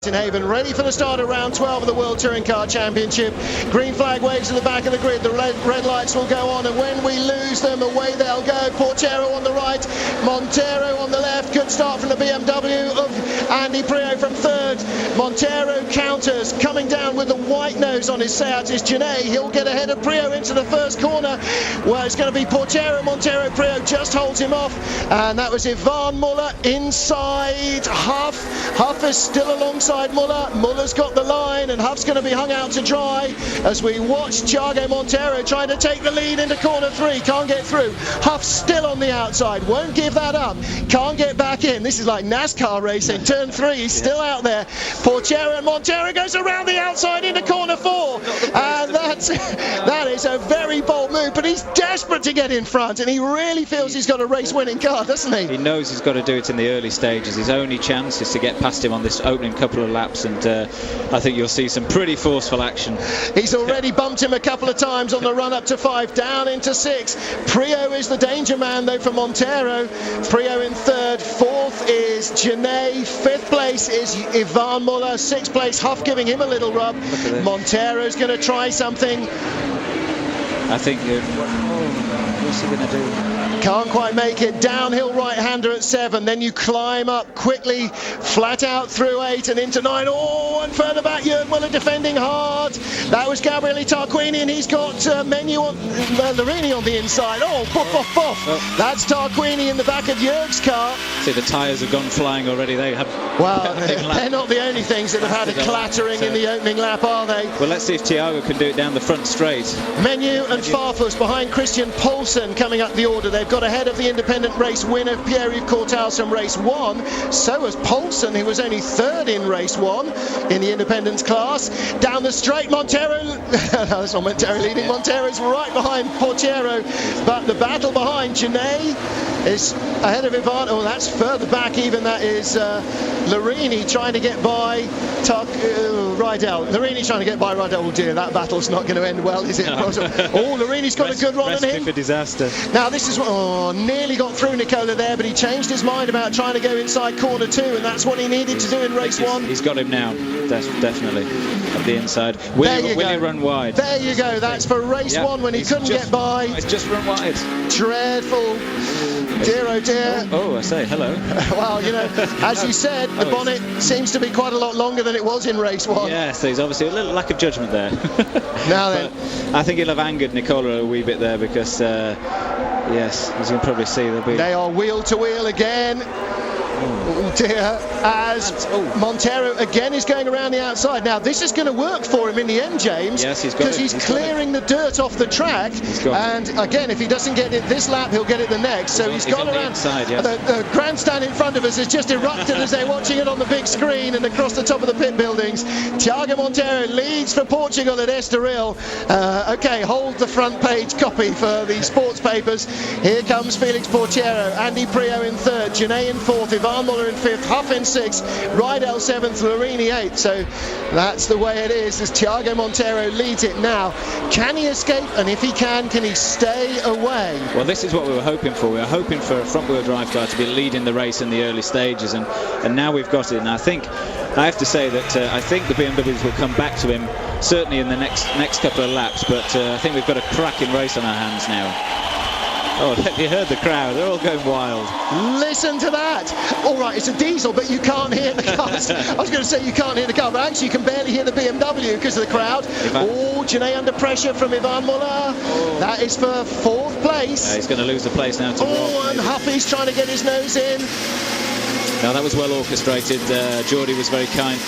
In Haven, ready for the start of round 12 of the World Touring Car Championship. Green flag waves at the back of the grid, the red lights will go on, and when we lose them, away they'll go. Porchero on the right, Montero on the left. Good start from the BMW of Andy Prio from third. Montero counters, coming down with the white nose on his Seat is Genet. He'll get ahead of Prio into the first corner. Well, it's going to be Porchero, Montero, Prio just holds him off, and that was Ivan Muller inside Huff. Huff is still alongside Muller. Muller's got the line, and Huff's going to be hung out to dry as we watch Thiago Montero trying to take the lead into corner 3. Can't get through. Huff's still on the outside, won't give that up, can't get back in. This is like NASCAR racing. Turn 3, he's still out there. Porchero, and Montero goes around the outside into corner 4, and that is a very bold move, but he's desperate to get in front, and he really feels he's got a race winning car, doesn't he? He knows he's got to do it in the early stages. His only chance is to get past him on this opening couple of laps, and I think you'll see some pretty forceful action. He's already bumped him a couple of times on the run up to 5, down into 6. Prio is the danger man though for Montero. Prio in third, fourth is Genet, 5th place is Ivan Muller, 6th place Huff giving him a little rub. Montero's going to try something. I think what's he going to do? Can't quite make it. Downhill right-hander at 7, then you climb up quickly, flat out through 8 and into 9. Oh, and further back, Jörg Muller defending hard. That was Gabriele Tarquini, and he's got Larini on the inside. Oh, poof, poof, poof. Oh. That's Tarquini in the back of Jörg's car. See, the tyres have gone flying already. They have. Well, they're not the only things that have had a clattering in the opening lap, are they? Well, let's see if Thiago can do it down the front straight. Menu and Farfus behind Christian Poulsen coming up the order. They've got ahead of the independent race winner Pierre-Yves Courtals from race 1. So has Poulsen, who was only 3rd in race 1 in the independence class. Down the straight, Montero, no, that's not Montero leading, Montero's right behind Porchero, but the battle behind Genet is ahead of Ivan. Oh, that's further back even. That is Larini trying to get by Rydell. Larini trying to get by Rydell. Oh dear, that battle's not going to end well, is it? No. Oh, Larini's got a good run on him. For disaster. Now this is what, nearly got through Nicola there, but he changed his mind about trying to go inside corner 2, and that's what he needed to do in race 1. He's got him now, definitely, at the inside. Will he run wide? There you go, that's for race 1 when he couldn't get by. He's just run wide. Dreadful. Dear oh dear. Oh, I say hello. Well, you know, as you said, the bonnet seems to be quite a lot longer than it was in race 1. Yes, there's obviously a little lack of judgment there. Now then, I think he'll have angered Nicola a wee bit there because, yes, as you can probably see, they are wheel to wheel again. Oh dear, as Montero again is going around the outside. Now this is going to work for him in the end, James, because he's clearing the dirt off the track, and again, if he doesn't get it this lap, he'll get it the next. So he's gone around. The grandstand in front of us has just erupted as they're watching it on the big screen and across the top of the pit buildings. Thiago Montero leads for Portugal at Estoril. Okay, hold the front page copy for the sports papers. Here comes Felix Porchero, Andy Prio in 3rd, Genet in 4th, Ivan Muller in 5th, Huff in 6th, Rydell 7th, Larini 8th. So that's the way it is as Thiago Montero leads it now. Can he escape? And if he can he stay away? Well, this is what we were hoping for. We were hoping for a front-wheel drive car to be leading the race in the early stages, and now we've got it. And I have to say that I think the BMWs will come back to him certainly in the next couple of laps, but I think we've got a cracking race on our hands now. Oh, you heard the crowd. They're all going wild. Listen to that. All right, it's a diesel, but you can't hear the car. I was going to say you can't hear the car, but actually you can barely hear the BMW because of the crowd. Oh, Genet under pressure from Ivan Muller. Oh. That is for 4th place. He's going to lose the place now to Rob, and Huffy's trying to get his nose in. No, that was well orchestrated. Geordie was very kind.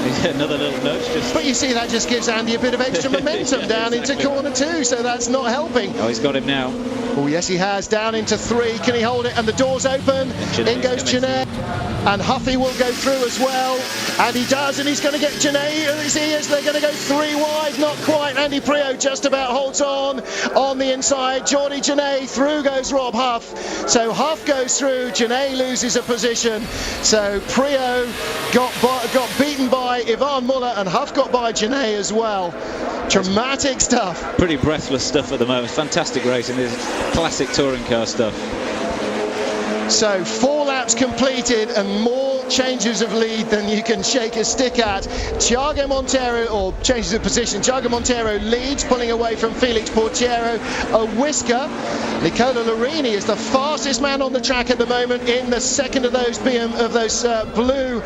Another little nudge. But you see, that just gives Andy a bit of extra momentum down into corner 2, so that's not helping. Oh, he's got him now. Oh, yes, he has. Down into 3. Can he hold it? And the door's open. In goes Janae. And Huffy will go through as well. And he does, and he's going to get Janae. They're going to go 3 wide. Not quite. Andy Prio just about holds on the inside. Geordie Janae. Through goes Rob Huff. So Huff goes through. Janae loses a position. So Prio got beaten by Ivan Muller, and Huff got by Janae as well. Dramatic stuff. Pretty breathless stuff at the moment. Fantastic racing. This classic touring car stuff. So 4 laps completed and more changes of lead than you can shake a stick at. Thiago Monteiro, or changes of position, Thiago Monteiro leads, pulling away from Felix Portiero. A whisker. Nicola Larini is the fastest man on the track at the moment in the second of those blue.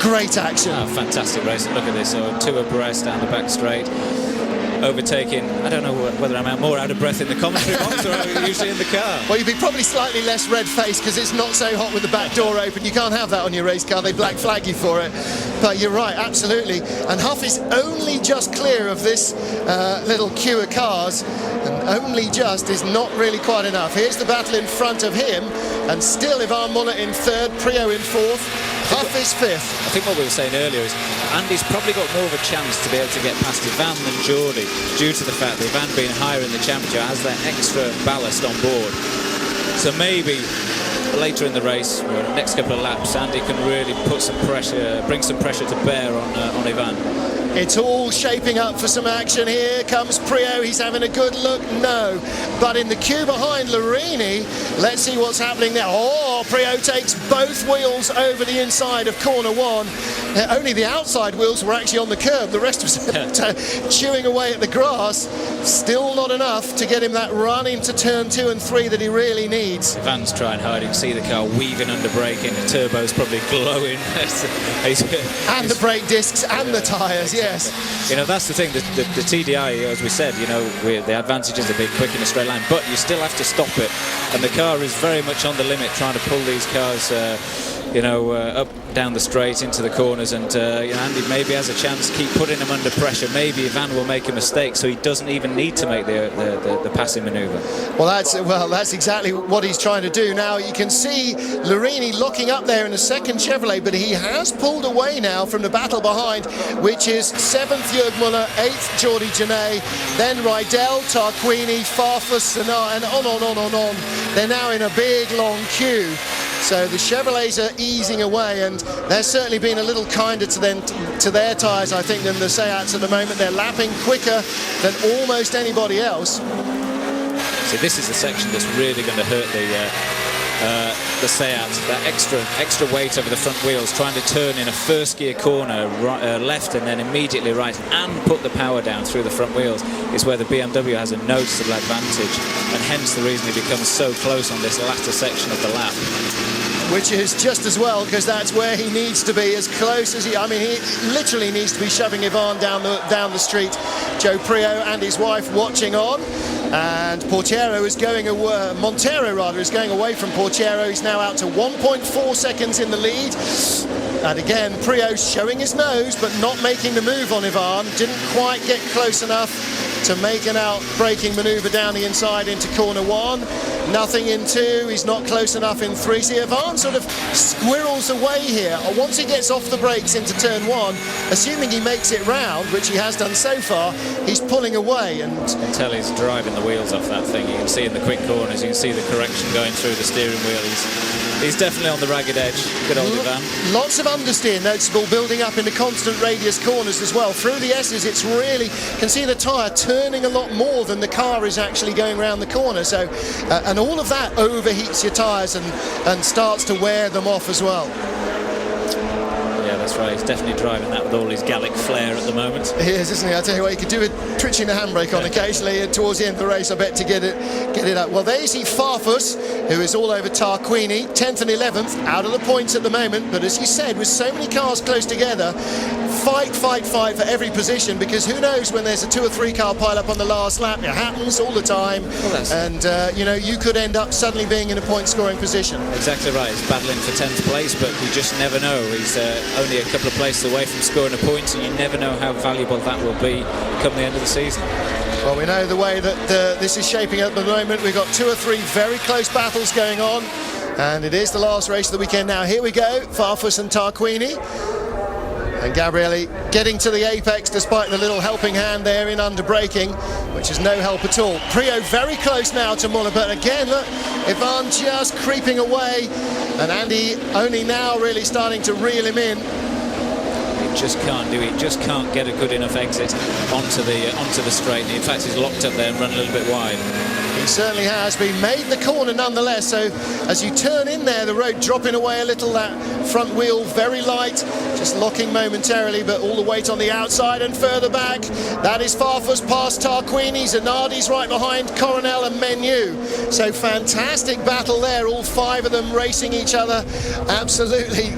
great action. Oh, fantastic race. And look at this, so 2 abreast down the back straight. Overtaking, I don't know whether I'm more out of breath in the commentary box or usually in the car. Well, you'd be probably slightly less red-faced because it's not so hot with the back door open. You can't have that on your race car. They black flag you for it. But you're right, absolutely. And Huff is only just clear of this little queue of cars, and only just is not really quite enough. Here's the battle in front of him, and still Ivan Muller in third, Prio in fourth. Huff is fifth. I think what we were saying earlier is Andy's probably got more of a chance to be able to get past Ivan than Geordie, due to the fact that Ivan being higher in the championship has that extra ballast on board. So maybe later in the race, or the next couple of laps, Andy can really put some pressure, bring some pressure to bear on Ivan. It's all shaping up for some action. Here comes Prio. He's having a good look. No. But in the queue behind Larini, let's see what's happening there. Oh, Prio takes both wheels over the inside of corner 1. Only the outside wheels were actually on the curb. The rest was chewing away at the grass. Still not enough to get him that run into turn 2 and 3 that he really needs. Ivan's trying hard. You can see the car weaving under braking. The turbo's probably glowing. And the brake discs and the tyres, yes. You know, that's the thing, the TDI, as we said, you know, the advantages are being quick in a straight line, but you still have to stop it. And the car is very much on the limit, trying to pull these cars, up, down the straight, into the corners. And, Andy maybe has a chance, keep putting him under pressure. Maybe Ivan will make a mistake, so he doesn't even need to make the passing manoeuvre. Well, that's exactly what he's trying to do. Now, you can see Larini locking up there in the second Chevrolet, but he has pulled away now from the battle behind, which is 7th Jörg Muller, 8th Jordi Janay, then Rydell, Tarquini, Farfus, and on. They're now in a big, long queue. So the Chevrolets are easing away, and they're certainly being a little kinder to their tyres, I think, than the Seats at the moment. They're lapping quicker than almost anybody else. So this is the section that's really going to hurt the Seat. That extra weight over the front wheels, trying to turn in a first gear corner left and then immediately right, and put the power down through the front wheels, is where the BMW has a noticeable advantage, and hence the reason he becomes so close on this latter section of the lap. Which is just as well, because that's where he needs to be, as close as he literally needs to be shoving Ivan down the street. Joe Prio and his wife watching on, and Montero is going away from Portiero. He's now out to 1.4 seconds in the lead. And again, Prio showing his nose, but not making the move on Ivan. Didn't quite get close enough to make an out-braking manoeuvre down the inside into corner 1. Nothing in 2. He's not close enough in 3. See, Ivan sort of squirrels away here. Once he gets off the brakes into turn 1, assuming he makes it round, which he has done so far, he's pulling away. And you can tell he's driving the wheels off that thing. You can see in the quick corners, you can see the correction going through the steering wheel. He's definitely on the ragged edge. Good old Ivan. Lots of understeer noticeable, building up into constant radius corners as well. Through the S's, it's really, you can see the tyre turning a lot more than the car is actually going around the corner. So, and all of that overheats your tyres and starts to wear them off as well. Yeah, that's right. He's definitely driving that with all his Gallic flair at the moment. He is, isn't he? I tell you what, he could do with twitching the handbrake on occasionally towards the end of the race, I bet, to get it up. Well, there you see Farfus, who is all over Tarquini, 10th and 11th, out of the points at the moment. But as you said, with so many cars close together, fight for every position, because who knows when there's a 2 or 3 car pile up on the last lap. It happens all the time. Well, and you could end up suddenly being in a point scoring position. Exactly right. He's battling for 10th place, but you just never know. He's only a couple of places away from scoring a point, and you never know how valuable that will be come the end of the season. Well, we know the way that this is shaping up at the moment. We've got 2 or 3 very close battles going on, and it is the last race of the weekend now. Here we go, Farfus and Tarquini. And Gabrielli getting to the apex despite the little helping hand there in under braking, which is no help at all. Prio very close now to Muller, but again, look, Ivan just creeping away, and Andy only now really starting to reel him in. Just can't do it. Just can't get a good enough exit onto the straight. In fact, he's locked up there and run a little bit wide. He certainly has, but he made the corner nonetheless. So as you turn in there, the road dropping away a little, that front wheel very light, just locking momentarily, but all the weight on the outside and further back. That is Farfus past Tarquini. Zanardi's right behind Coronel and Menu. So fantastic battle there, all 5 of them racing each other. Absolutely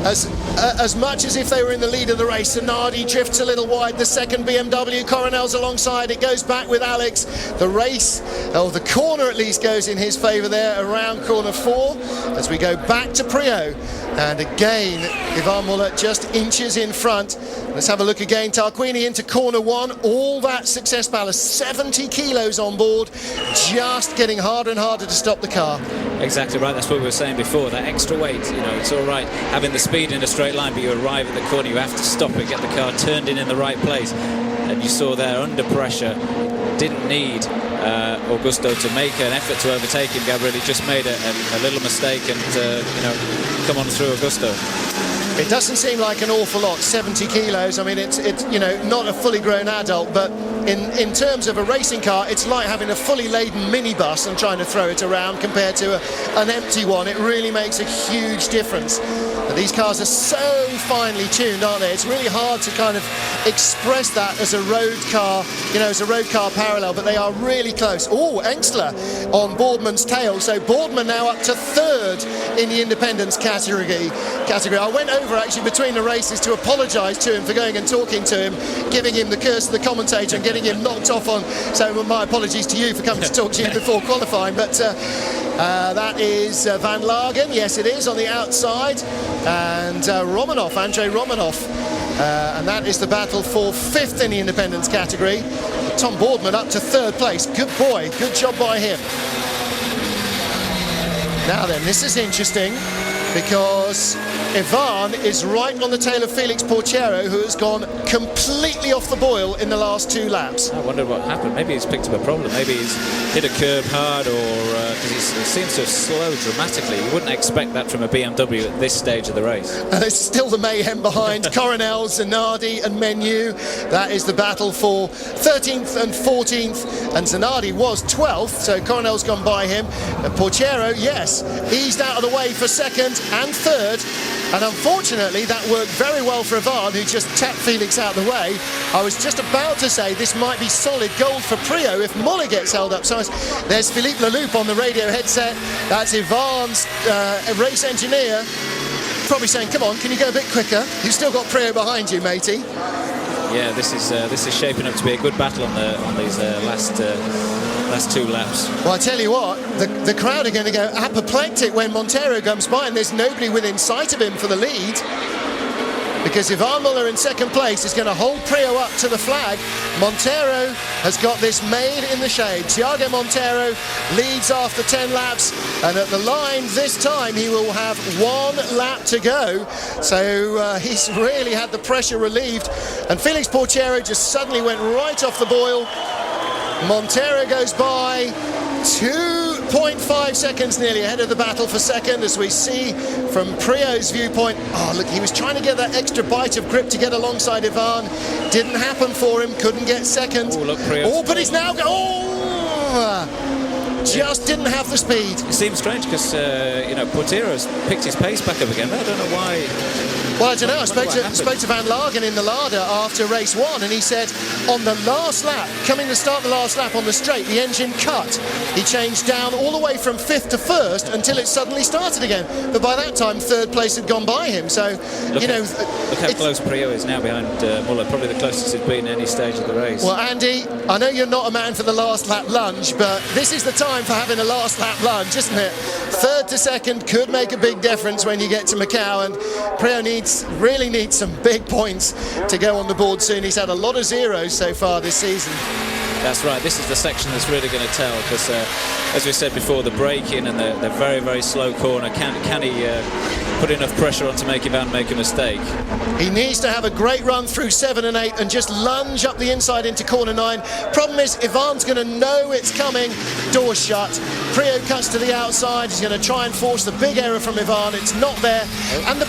as much as if they were in the lead of the race. Zanardi drifts a little wide. The second BMW, Coronel's alongside. It goes back with Alex. The race, or the corner at least, goes in his favour there around corner 4 as we go back to Prio. And again, Ivan Muller just inches in front. Let's have a look again. Tarquini into corner 1. All that success ballast, 70 kilos on board, just getting harder and harder to stop the car. Exactly right, that's what we were saying before, that extra weight, you know, it's all right having the speed in a straight line, but you arrive at the corner, you have to stop it, get the car turned in the right place. And you saw there, under pressure, didn't need Augusto to make an effort to overtake him. Gabriel just made a little mistake and, you know, come on through Augusto. It doesn't seem like an awful lot, 70 kilos. I mean, it's you know, not a fully grown adult, but in terms of a racing car, it's like having a fully laden minibus and trying to throw it around compared to an empty one. It really makes a huge difference. But these cars are so finely tuned, aren't they? It's really hard to kind of express that as a road car, you know, as a road car parallel, but they are really close. Oh, Engstler on Boardman's tail. So Boardman now up to 3rd in the independence category. I went over actually between the races to apologise to him for going and talking to him, giving him the curse of the commentator and getting him knocked off on. So my apologies to you for coming to talk to you before qualifying. But that is Van Lagen. Yes, it is on the outside. And Romanov, Andrei Romanov. And that is the battle for 5th in the independence category. Tom Boardman up to 3rd place. Good boy. Good job by him. Now then, this is interesting, because Ivan is right on the tail of Felix Porchero, who has gone completely off the boil in the last 2 laps. I wonder what happened. Maybe he's picked up a problem. Maybe he's hit a curb hard, or because he seems to have slowed dramatically. You wouldn't expect that from a BMW at this stage of the race. There's still the mayhem behind. Coronel, Zanardi and Menu. That is the battle for 13th and 14th, and Zanardi was 12th, so Coronel's gone by him. And Porchero, yes, eased out of the way for 2nd and 3rd. And unfortunately, that worked very well for Ivan, who just tapped Felix out of the way. I was just about to say this might be solid gold for Prio if Muller gets held up. So there's Philippe Leloup on the radio headset. That's Ivan's race engineer, probably saying, come on, can you go a bit quicker? You've still got Prio behind you, matey. Yeah, this is shaping up to be a good battle on these last 2 laps. Well, I tell you what, the crowd are going to go apoplectic when Montero comes by and there's nobody within sight of him for the lead, because Ivan Muller in 2nd place is going to hold Prio up to the flag. Montero has got this made in the shade. Thiago Montero leads after 10 laps, and at the line this time he will have 1 lap to go, so he's really had the pressure relieved, and Felix Porchero just suddenly went right off the boil. Montero goes by 2.5 seconds nearly ahead of the battle for 2nd, as we see from Prio's viewpoint. Oh, look, he was trying to get that extra bite of grip to get alongside Ivan. Didn't happen for him, couldn't get 2nd. Oh, look, Prio. Oh, but he's now just didn't have the speed. It seems strange because, you know, Portero's picked his pace back up again. I don't know why. Well, I don't know. I spoke to Van Lagen in the Lada after race 1, and he said on the last lap, coming to start the last lap on the straight, the engine cut. He changed down all the way from 5th to 1st until it suddenly started again. But by that time, 3rd place had gone by him. So, look how close Prio is now behind Muller. Probably the closest he's been at any stage of the race. Well, Andy, I know you're not a man for the last lap lunge, but this is the time for having a last lap lunge, isn't it? 3rd to 2nd could make a big difference when you get to Macau, and Prio really needs some big points to go on the board soon. He's had a lot of zeros so far this season. That's right, this is the section that's really going to tell, because as we said before, the braking and the very, very slow corner, can he put enough pressure on to make Ivan make a mistake? He needs to have a great run through 7 and 8 and just lunge up the inside into corner 9. Problem is, Ivan's going to know it's coming. Doors shut. Prio cuts to the outside. He's going to try and force the big error from Ivan. It's not there. And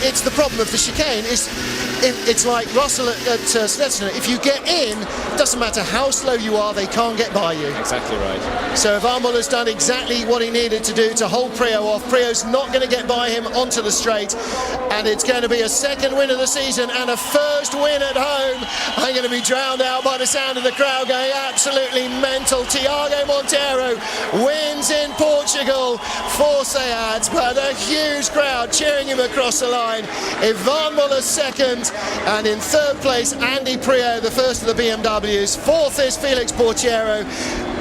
it's the problem of the chicane. It's like Russell at Stetson. If you get in, it doesn't matter how slow you are, they can't get by you. Exactly right. So Ivan Muller's done exactly what he needed to do to hold Prio off. Prio's not going to get by him onto the straight, and it's going to be a 2nd win of the season and a 1st win at home I'm going to be drowned out by the sound of the crowd going absolutely mental. Tiago Monteiro wins in Portugal for Seat, but a huge crowd cheering him across the line. Ivan Muller second, and in third place Andy Prio, the first of the BMWs. Fourth is Felix Portiero.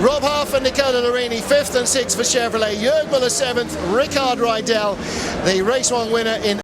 Rob Half and Nicola Larini, fifth and sixth for Chevrolet. Jörg Muller seventh, Ricard Rydell, the Race 1 winner in